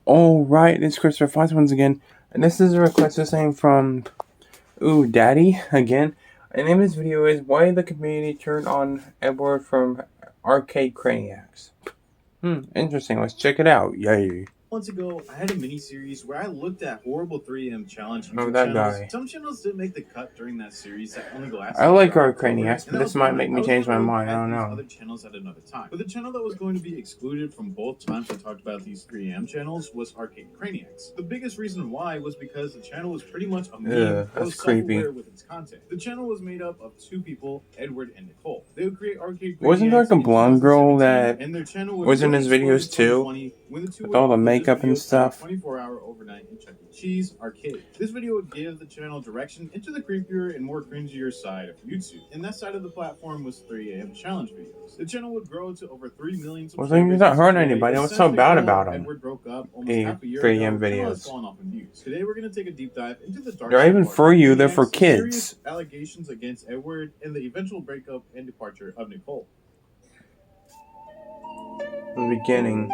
Alright, it's Christopher Fox once again, and this is a request the same from Daddy again. The name of this video is Why the Community Turned on Edward from Arcade Craniacts. Interesting, let's check it out. Yay. Months ago, I had a mini-series where I looked at horrible 3am challenge YouTube that channels. guy. Some channels didn't make the cut during that series that only lasted. I like Arcade Craniacts, but this might make me change my mind. I don't know. Other channels at another time. But the channel that was going to be excluded from both times I talked about these 3am channels was Arcade Craniacts. The biggest reason why was because the channel was pretty much a meme that was self-aware with its content. The channel was made up of two people, Edward and Nicole. They would create Arcade Craniacts. Wasn't there like a blonde girl that was in his videos too? With all the makeup and stuff. 24-hour overnight in Chuck E. Cheese arcade. This video would give the channel direction into the creepier and more cringier side of YouTube. And that side of the platform was 3am challenge videos. The channel would grow to over 3 million subscribers. Well, he's not hurting anybody. What's so bad about him? Edward broke up almost half a year 3am ago, videos. Fallen off in views. Today we're going to take a deep dive into the dark. They're even for you. They're for kids. Allegations against Edward and the eventual breakup and departure of Nicole. The beginning.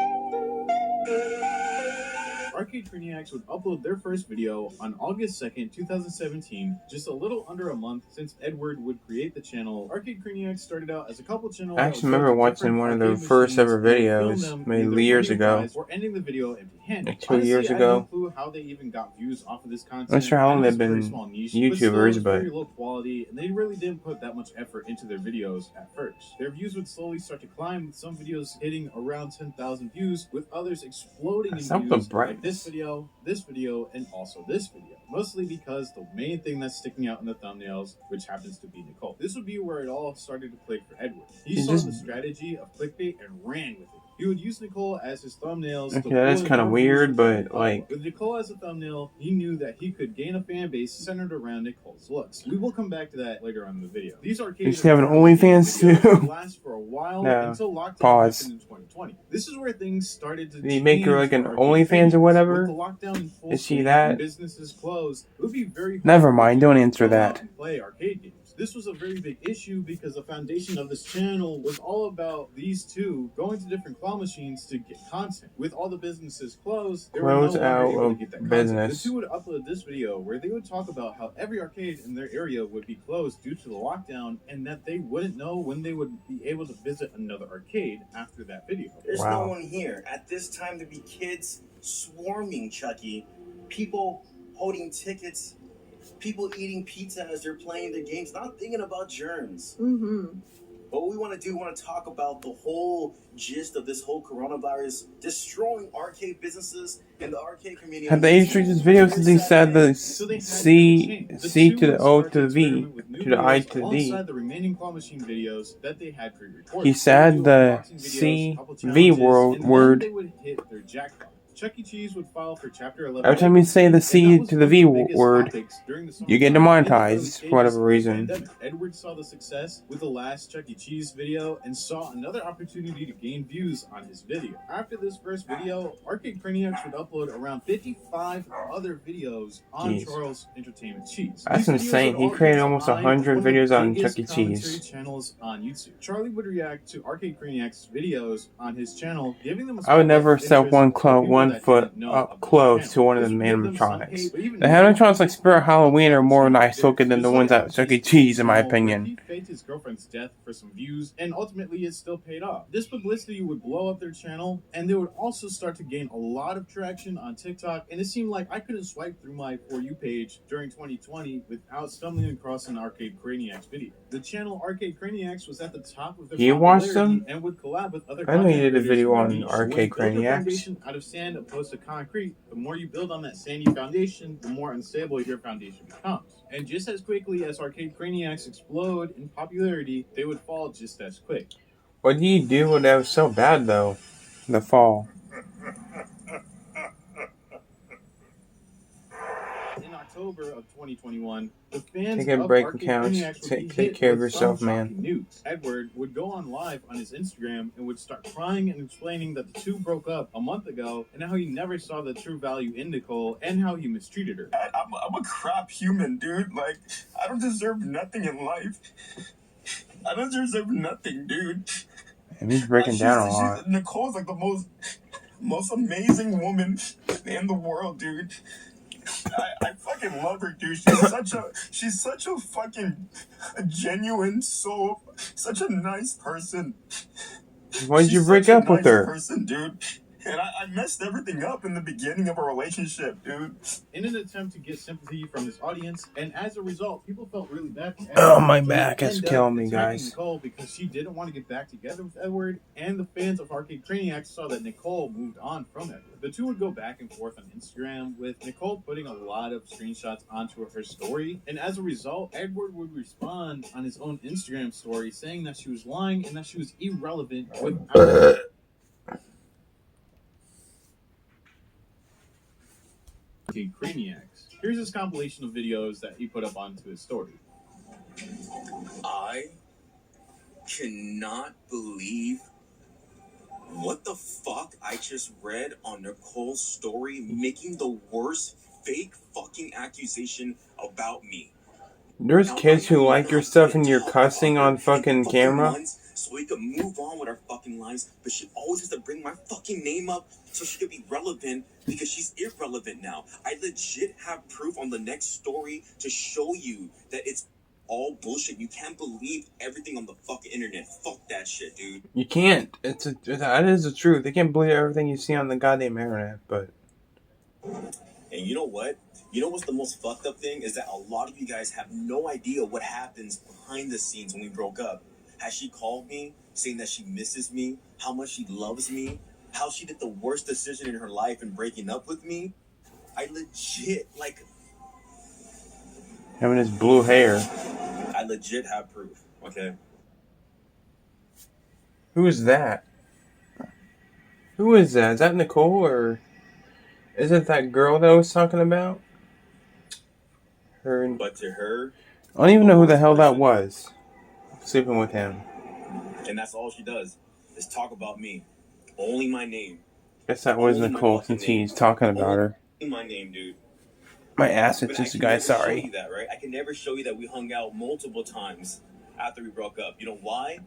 Arcade Craniacts would upload their first video on August 2nd, 2017, just a little under a month since Edward would create the channel. Arcade Craniacts started out as a couple channel. I actually remember watching one of their first ever videos made years ago. Or ending the video empty-handed. Like 2 years ago. I have no clue how they even got views off of this content. I'm not sure how long they've been YouTubers, but very low quality, and they really didn't put that much effort into their videos at first. Their views would slowly start to climb, with some videos hitting around 10,000 views, with others exploding in views. Like this video, and also this video. Mostly because the main thing that's sticking out in the thumbnails, which happens to be Nicole. This would be where it all started to click for Edward. He saw the strategy of clickbait and ran with it. He would use Nicole as his thumbnails. Okay, that's kind of weird, but like... With Nicole as a thumbnail, he knew that he could gain a fan base centered around Nicole's looks. We will come back to that later on in the video. These arcades have an OnlyFans too. Last for a while no. until lockdown Pause. in 2020. This is where things started to Did he make her like an OnlyFans or whatever? Is she that? Businesses closed. It would be very Never mind, don't answer that. Play arcade games. This was a very big issue because the foundation of this channel was all about these two going to different claw machines to get content. With all the businesses closed, they were no longer able to get that content. The two would upload this video where they would talk about how every arcade in their area would be closed due to the lockdown and that they wouldn't know when they would be able to visit another arcade after that video. There's no one here. At this time, there'd be kids swarming Chucky, people holding tickets, people eating pizza as they're playing the games, not thinking about germs. But what we want to talk about the whole gist of this whole coronavirus destroying arcade businesses and the arcade community. Had they introduced this video since they said the C to the O to the V to the I to the D? The remaining claw machine videos that they had pre-recorded. He said the C V word. They would hit their jackpot. Chuck E. Cheese would file for Chapter 11. Every time you say the C to the V word, you get demonetized for whatever reason. Edward saw the success with the last Chuck E. Cheese video and saw another opportunity to gain views on his video. After this first video, Arcade Craniacts would upload around 55 other videos on Charles Entertainment Cheese. That's insane. He created almost 100 videos on Chuck E. Cheese. Channels on YouTube. Charlie would react to Arcade Craniacts videos on his channel, giving them. I would never set one foot up close to one of the animatronics. The animatronics like Spirit Halloween are more nice looking than the ones at Chuck E. Cheese, in my opinion. He faked his girlfriend's death for some views, and ultimately it still paid off. This publicity would blow up their channel, and they would also start to gain a lot of traction on TikTok, and it seemed like I couldn't swipe through my For You page during 2020 without stumbling across an Arcade Craniacts video. The channel Arcade Craniacts was at the top of their popularity and would collab with other I know you did a video on Arcade Craniacts. Out of sand opposed to concrete, the more you build on that sandy foundation, the more unstable your foundation becomes. And just as quickly as Arcade Craniacts explode in popularity, they would fall just as quick. What do you do when that was so bad, though? The fall. In October of 2021, the fans take a break and count. Take care of yourself, man. News. Edward would go on live on his Instagram and would start crying and explaining that the two broke up a month ago and how he never saw the true value in Nicole and how he mistreated her. I'm a crap human, dude. Like, I don't deserve nothing in life. I don't deserve nothing, dude. And he's breaking down a lot. Nicole's like the most most amazing woman in the world, dude. I fucking love her, dude. She's such a fucking genuine soul, such a nice person. Why'd you break up with her? Person, dude. And I messed everything up in the beginning of our relationship, dude. In an attempt to get sympathy from his audience, and as a result, people felt really bad for Edward. Oh, my back is killing me, guys. Nicole because she didn't want to get back together with Edward, and the fans of Arcade Craniacts saw that Nicole moved on from Edward. The two would go back and forth on Instagram, with Nicole putting a lot of screenshots onto her story, and as a result, Edward would respond on his own Instagram story saying that she was lying and that she was irrelevant without Craniacs. Here's his compilation of videos that he put up onto his story. I cannot believe what the fuck I just read on Nicole's story, making the worst fake fucking accusation about me. There's kids who like your stuff and you're cussing on fucking camera. So we could move on with our fucking lives, but she always has to bring my fucking name up so she could be relevant because she's irrelevant now. I legit have proof on the next story to show you that it's all bullshit. You can't believe everything on the fucking internet. Fuck that shit, dude. You can't. That is the truth. They can't believe everything you see on the goddamn internet, but... And you know what? You know what's the most fucked up thing? Is that a lot of you guys have no idea what happens behind the scenes when we broke up. Has she called me saying that she misses me, how much she loves me, how she did the worst decision in her life in breaking up with me? I legit, having his blue hair. I legit have proof, okay? Who is that? Who is that? Is that Nicole, or... is it that girl that I was talking about? Her... But to her... I don't even know who the hell that was. Sleeping with him. And that's all she does, is talk about me. Only my name. Guess that was Nicole, since he's talking about her. Only my name, dude. My ass itches, guys, sorry. Show you that, right? I can never show you that we hung out multiple times after we broke up. You know why?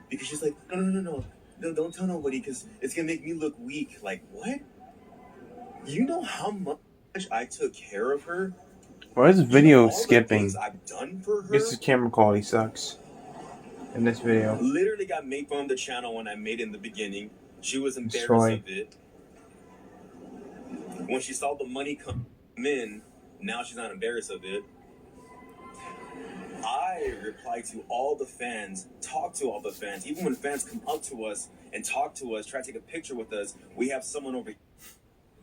Because she's like, no, don't tell nobody, because it's going to make me look weak. Like, what? You know how much I took care of her? Why is this video skipping? I've done for her? This camera quality sucks. In this video. Literally got made fun of the channel when I made it in the beginning. She was embarrassed of it. When she saw the money come in, now she's not embarrassed of it. I reply to all the fans, talk to all the fans. Even when fans come up to us and talk to us, try to take a picture with us, we have someone over here.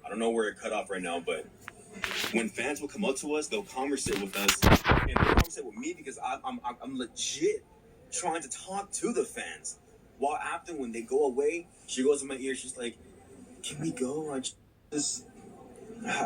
I don't know where it cut off right now, but when fans will come up to us, they'll conversate with us. And they'll conversate with me because I'm legit trying to talk to the fans. While after, when they go away, she goes in my ear, she's like, can we go? I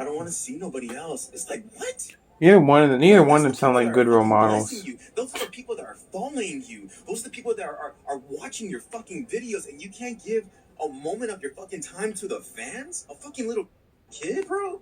don't want to see nobody else. It's like, what? Neither one of them sound like good role models. Those are the people that are following you. Those are the people that are watching your fucking videos, and you can't give a moment of your fucking time to the fans? A fucking little kid, bro?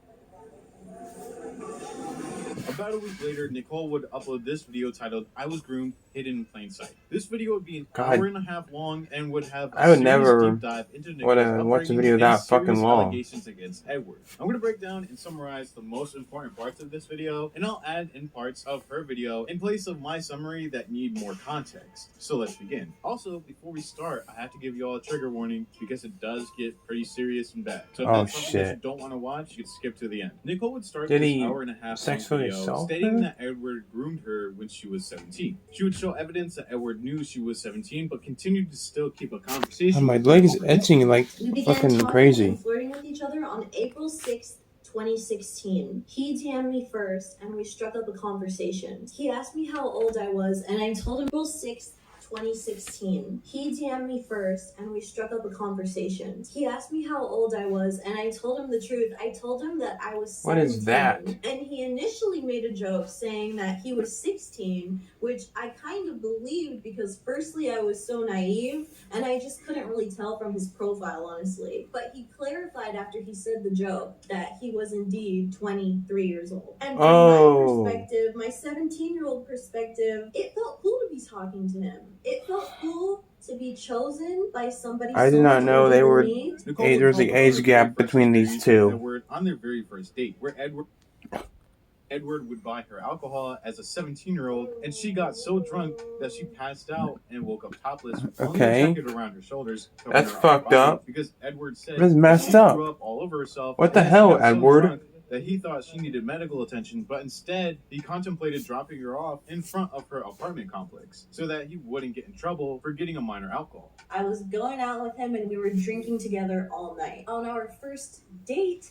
About a week later, Nicole would upload this video titled, I Was Groomed, Hidden in Plain Sight. This video would be an hour and a half long and would have a deep dive into Nicole's watch a video that fucking long. Allegations against Edward. I'm going to break down and summarize the most important parts of this video, and I'll add in parts of her video in place of my summary that need more context. So let's begin. Also, before we start, I have to give you all a trigger warning because it does get pretty serious and bad. So if that's something that you don't want to watch, you can skip to the end. Nicole would start this hour and a half video stating that Edward groomed her when she was 17. She would show evidence that Edward knew she was 17, but continued to still keep a conversation. My leg is itching like fucking crazy. And flirting with each other on April 6th, 2016. He DM'd me first, and we struck up a conversation. He asked me how old I was, and I told him April 6th, 2016. He DM'd me first, and we struck up a conversation. He asked me how old I was, and I told him the truth. I told him that I was 17. What is that? And he initially made a joke saying that he was 16, which I kind of believed because firstly I was so naive, and I just couldn't really tell from his profile, honestly. But he clarified after he said the joke that he was indeed 23 years old. And from my perspective, my 17-year-old perspective, it felt cool to be talking to him. It felt cool to be chosen by somebody I did so not much know older they than were. me. There's the age gap between these two. Edward on their very first date, where Edward would buy her alcohol as a 17-year-old, and she got so drunk that she passed out and woke up topless, only a jacket around her shoulders. That's fucked up. Because Edward said That's messed she up. threw up all over herself. What the and hell, she got so Edward? drunk that he thought she needed medical attention, but instead he contemplated dropping her off in front of her apartment complex so that he wouldn't get in trouble for getting a minor alcohol. I was going out with him and we were drinking together all night. On our first date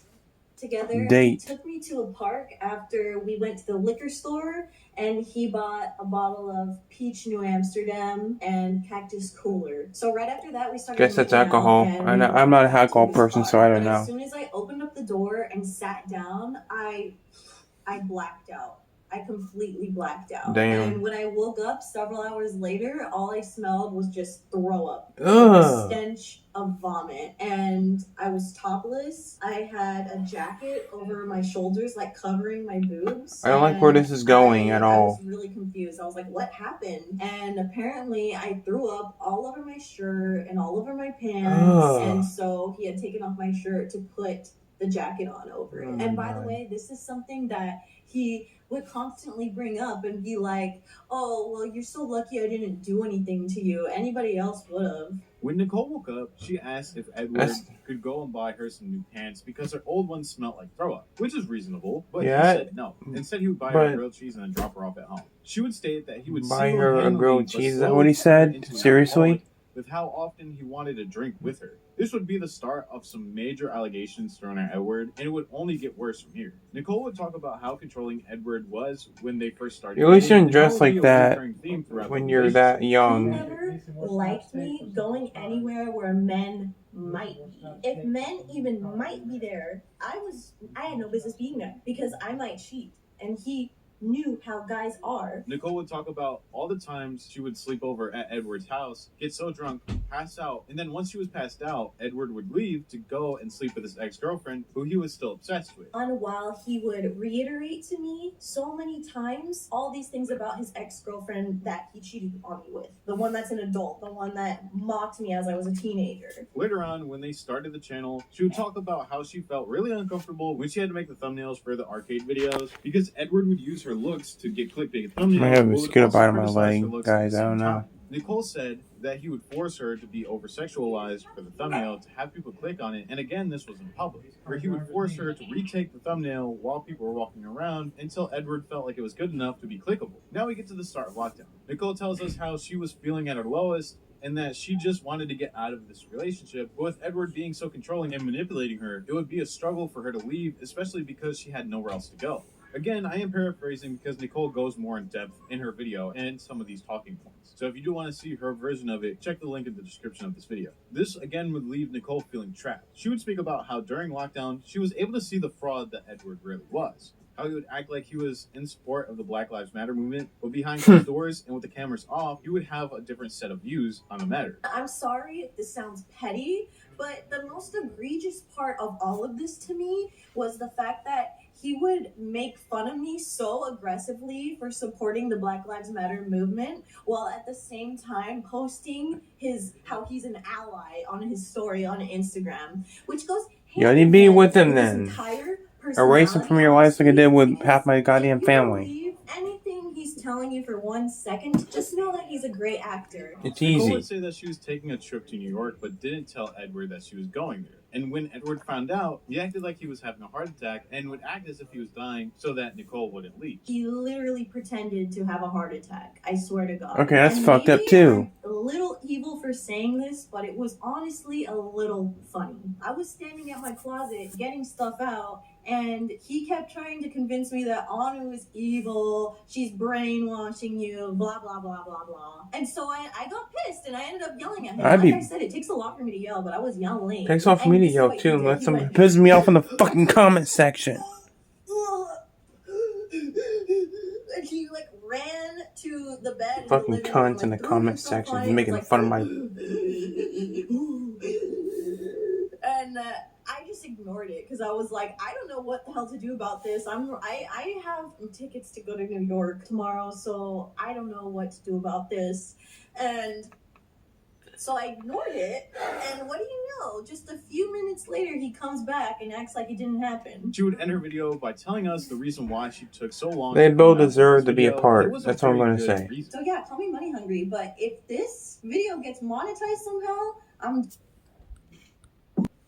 together, he took me to a park after we went to the liquor store, and he bought a bottle of peach New Amsterdam and cactus cooler. So right after that, we started. Guess that's alcohol. I'm not an alcohol person, so I don't know. As soon as I opened up the door and sat down, I blacked out. I completely blacked out. Damn. And when I woke up several hours later, all I smelled was just throw up. Ugh. A stench of vomit. And I was topless. I had a jacket over my shoulders, like covering my boobs. I don't like where this is going at all. I was really confused. I was like, what happened? And apparently I threw up all over my shirt and all over my pants. Ugh. And so he had taken off my shirt to put the jacket on over it. And by the way, this is something that he would constantly bring up and be like, oh, well, you're so lucky I didn't do anything to you. Anybody else would have. When Nicole woke up, she asked if Edward could go and buy her some new pants because her old ones smelled like throw up, which is reasonable, but he said no. Instead, he would buy her grilled cheese and then drop her off at home. She would state that he would buy her a grilled cheese. Is that what he said? Seriously? With how often he wanted to drink with her. This would be the start of some major allegations thrown at Edward, and it would only get worse from here. Nicole would talk about how controlling Edward was when they first started. You shouldn't dress like that when you're that young. He never liked me going anywhere where men might be. If men even might be there, I had no business being there because I might cheat, and he knew how guys are. Nicole would talk about all the times she would sleep over at Edward's house, get so drunk, pass out, and then once she was passed out, Edward would leave to go and sleep with his ex-girlfriend, who he was still obsessed with. And while he would reiterate to me so many times all these things about his ex-girlfriend that he cheated on me with. The one that's an adult, the one that mocked me as I was a teenager. Later on, when they started the channel, she would talk about how she felt really uncomfortable when she had to make the thumbnails for the arcade videos because Edward would use her looks to get clickbait thumbnails. I have a mosquito bite on my leg, guys. I don't know. Nicole said that he would force her to be over-sexualized for the thumbnail to have people click on it, and again, this was in public, where he would force her to retake the thumbnail while people were walking around until Edward felt like it was good enough to be clickable. Now we get to the start of lockdown. Nicole tells us how she was feeling at her lowest and that she just wanted to get out of this relationship. But with Edward being so controlling and manipulating her, it would be a struggle for her to leave, especially because she had nowhere else to go. Again, I am paraphrasing because Nicole goes more in depth in her video and some of these talking points. So if you do want to see her version of it, check the link in the description of this video. This again would leave Nicole feeling trapped. She would speak about how during lockdown, she was able to see the fraud that Edward really was. How he would act like he was in support of the Black Lives Matter movement, but behind closed doors and with the cameras off, he would have a different set of views on the matter. I'm sorry if this sounds petty, but the most egregious part of all of this to me was the fact that he would make fun of me so aggressively for supporting the Black Lives Matter movement while at the same time posting how he's an ally on his story on Instagram, which goes you only be with him then. Erase him from your life like I did with half my goddamn family. Anything he's telling you for 1 second, just know that he's a great actor. It's easy. Nicole would say that she was taking a trip to New York, but didn't tell Edward that she was going there. And when Edward found out, he acted like he was having a heart attack and would act as if he was dying so that Nicole wouldn't leave. He literally pretended to have a heart attack. I swear to God. Okay, that's fucked up too. I'm a little evil for saying this, but it was honestly a little funny. I was standing at my closet getting stuff out, and he kept trying to convince me that Anu is evil, she's brainwashing you, blah, blah, blah, blah, blah. And so I got pissed, and I ended up yelling at him. Like I said, it takes a lot for me to yell, but I was yelling. Takes a lot for me to yell too, unless someone pisses me off in the fucking comment section. And he ran to the bed. Fucking cunts in the comment section making fun of my... And I just ignored it because I was like, I don't know what the hell to do about this. I have tickets to go to New York tomorrow, so I don't know what to do about this. And So I ignored it, and what do you know? Just a few minutes later, he comes back and acts like it didn't happen. She would end her video by telling us the reason why she took so long. They both deserve to be apart. That's all I'm going to say. So yeah, call me money hungry, but if this video gets monetized somehow,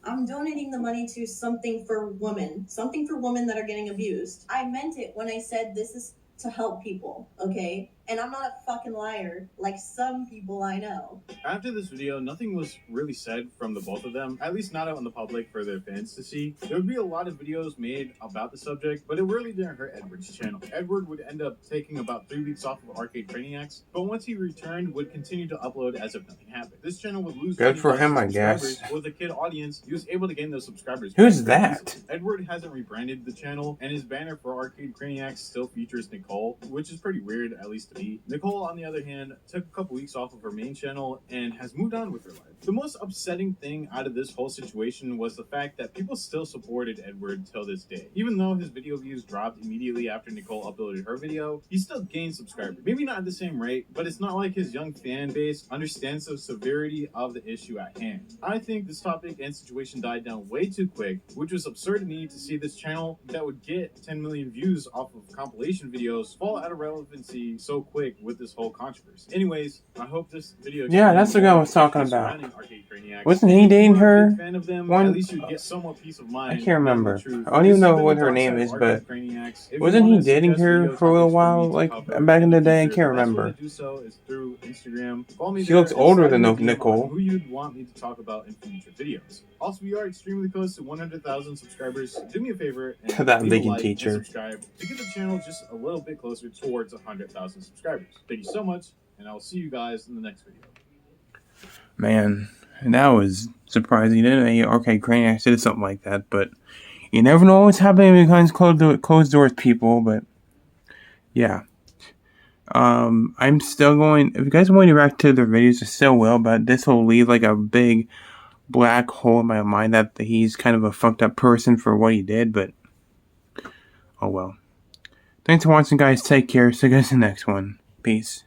I'm donating the money to something for women that are getting abused. I meant it when I said this is to help people, okay? And I'm not a fucking liar like some people I know. After this video, nothing was really said from the both of them, at least not out in the public for their fans to see. There would be a lot of videos made about the subject, but it really didn't hurt Edward's channel. Edward would end up taking about 3 weeks off of Arcade Craniacts, but once he returned, would continue to upload as if nothing happened. This channel would lose good for him, I guess. With a kid audience, he was able to gain those subscribers. Who's that? Edward hasn't rebranded the channel, and his banner for Arcade Craniacts still features Nicole, which is pretty weird, at least to me. Nicole, on the other hand, took a couple weeks off of her main channel and has moved on with her life. The most upsetting thing out of this whole situation was the fact that people still supported Edward till this day. Even though his video views dropped immediately after Nicole uploaded her video, he still gained subscribers. Maybe not at the same rate, but it's not like his young fan base understands the severity of the issue at hand. I think this topic and situation died down way too quick, which was absurd to me to see this channel that would get 10 million views off of compilation videos fall out of relevancy so quick with this whole controversy. Anyways, I hope this video. Yeah, that's the guy I was talking about. Wasn't he dating her? One, I can't remember. I don't even know what her name is, but wasn't he dating her for a little while, like back in the day? I can't remember. She looks older than Nicole. Who you'd want me to talk about in future videos. Also, we are extremely close to 100,000 subscribers. Do me a favor and that leave a vegan like teacher and subscribe to get the channel just a little bit closer towards 100,000 subscribers. Thank you so much, and I will see you guys in the next video. Man, that was surprising. Didn't Arcade Craniacts did something like that, but you never know what's happening behind closed doors, people. But yeah, I'm still going. If you guys want to react to the videos, I still will, but this will leave like a big black hole in my mind that he's kind of a fucked up person for what he did. But oh well. Thanks for watching, guys. Take care. See you guys in the next one. Peace.